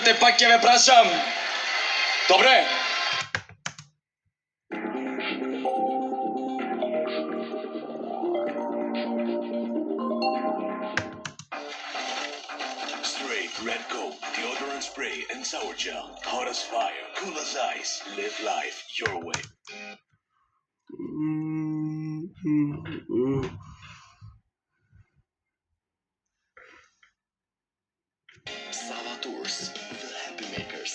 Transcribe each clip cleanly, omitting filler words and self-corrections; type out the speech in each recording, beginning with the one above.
слушате, пак ќе ве прашам. Добре? Red Coke, deodorant spray and sour gel. Hot as fire, cool as ice. Live life your way. Sava Tours, the happy makers.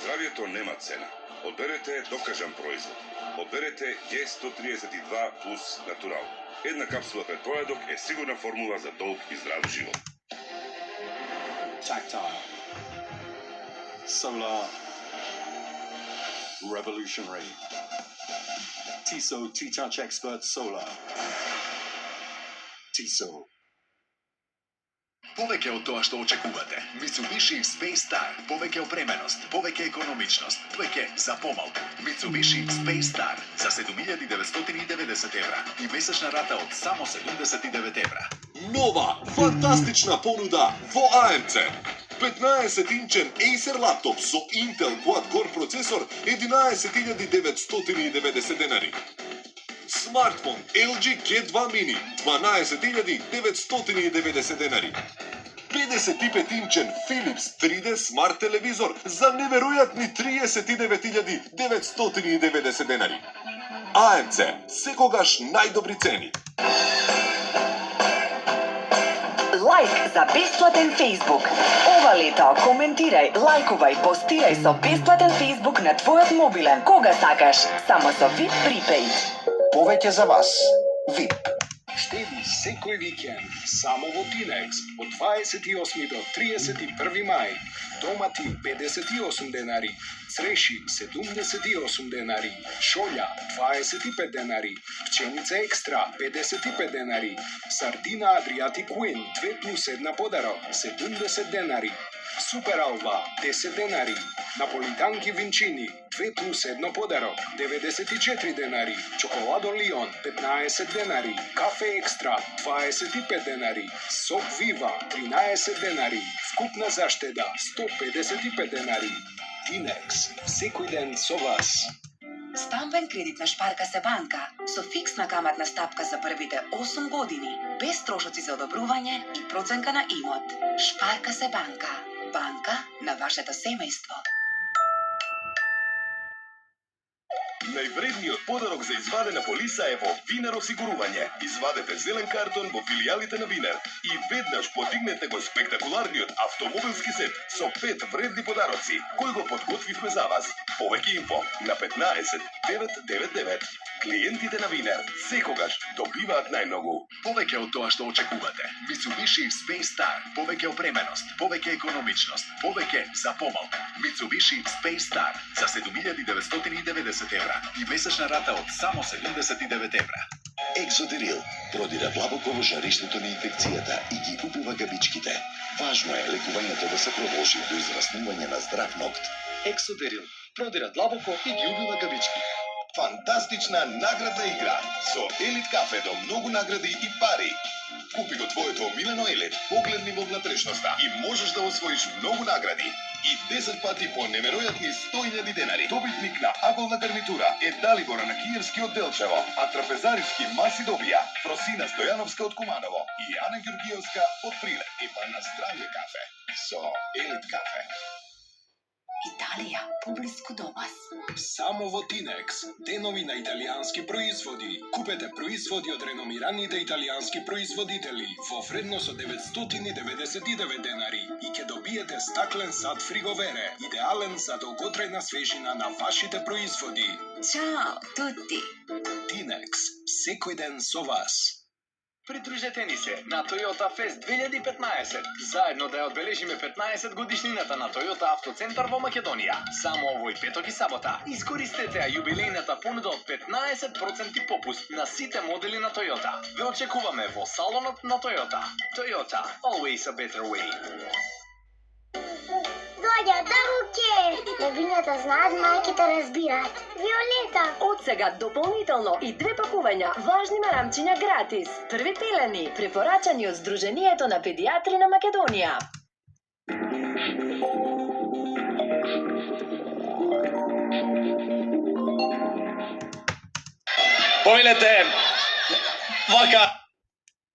Здравието нема цена. Одберете докажан производ. Одберете G132 плюс натурал. Една капсула пред појадок е сигурна формула за долг и здрав живот. Tactile, solar, revolutionary. Tissot T-Touch Expert Solar. Tissot. Повеќе од тоа што очекувате. Mitsubishi Space Star. Повеќе опременост, повеќе економичност, повеќе за помалку. Mitsubishi Space Star за 7.990 евра и месечна рата од само 79 евра. Нова, фантастична понуда во АМЦ. 15-инчен Acer лаптоп со Intel Quad-Core процесор 11.990 денари. Смартфон LG G2 Mini 12.990 денари. 55-инчен Philips 3D Smart телевизор за неверојатни 39.990 денари. АМЦ, секогаш најдобри цени. Лайк за бесплатен Facebook. Ова лето коментирај, лајкувај, постирај со бесплатен Facebook на твојот мобилен кога сакаш, само со VIP Prepaid. Повеќе за вас. VIP. Штеди секој викенд само во Тинекс од 28 до 31 мај. Томати 58 денари, цреши 78 денари, шолја 25 денари, пченица екстра 55 денари, сардина Адриатик Queen 2+1 подарок 70 денари, супер алба 10 денари, наполитанки винчини 2+1 подарок 94 денари, чоколадо Лион 15 денари, кафе екстра 25 денари, сок Вива 13 денари, вкупна заштеда 155 денари. Тинекс, секој ден со вас. Стамбен кредит на Шпарка се банка со фиксна каматна стапка за првите 8 години, без трошоци за одобрување и проценка на имот. Шпарка се банка. Банка на вашето семејство. Највредниот подарок за извадена полиса е во Винер осигурување. Извадете зелен картон во филијалите на Винер и веднаш подигнете го спектакуларниот автомобилски сет со 5 вредни подароци кои го подготвивме за вас. Повеќе инфо на 15 999. Клиентите на Винер секогаш добиваат најмногу. Повеќе од тоа што очекувате. Mitsubishi Space Star. Повеќе опременост, повеќе економичност, повеќе за помалку. Mitsubishi Space Star за 7.990 евра и месечна рата од само 79 евра. Ексодерил продира длабоко во жариштето на инфекцијата и ги убива габичките. Важно е лекувањето да се продолжи до израснување на здрав ногт. Ексодерил продира длабоко и ги убива габички. Фантастична наградна игра со Елит кафе до многу награди и пари. Купи го твоето омилено Елит, погледни во внатрешноста и можеш да освоиш многу награди и 10 пати по неверојатни 100.000 денари. Добитник на аголна гарнитура е Далибора на Киевски од Делчево, а трапезаривски маси добија Фросина Стојановска од Куманово и Ана Ѓургиевска од Прилеп. Епа на здравје кафе со Елит кафе. Италија, поблиску до вас. Само во Тинекс, денови на италијански производи. Купете производи од реномираните италијански производители во вредност од 999 денари и ќе добиете стаклен сад фриговере, идеален за долготрајна свежина на вашите производи. Чао, тути! Тинекс, секој ден со вас. Придружете ни се на Toyota Fest 2015. Заедно да ја одбележиме 15 годишнината на Toyota Автоцентар во Македонија. Само овој петок и сабота. Искористете ја јубилејната понуда од 15% попуст на сите модели на Toyota. Ве очекуваме во салонот на Toyota. Toyota, always a better way. Доаѓа да руке! Небињата знаат, мајките разбираат. Виолета! Од сега дополнително и 2 пакувања важни марамчиња гратис. Први пилени, препорачани од Сдруженијето на педиатри на Македонија. Помилете, вака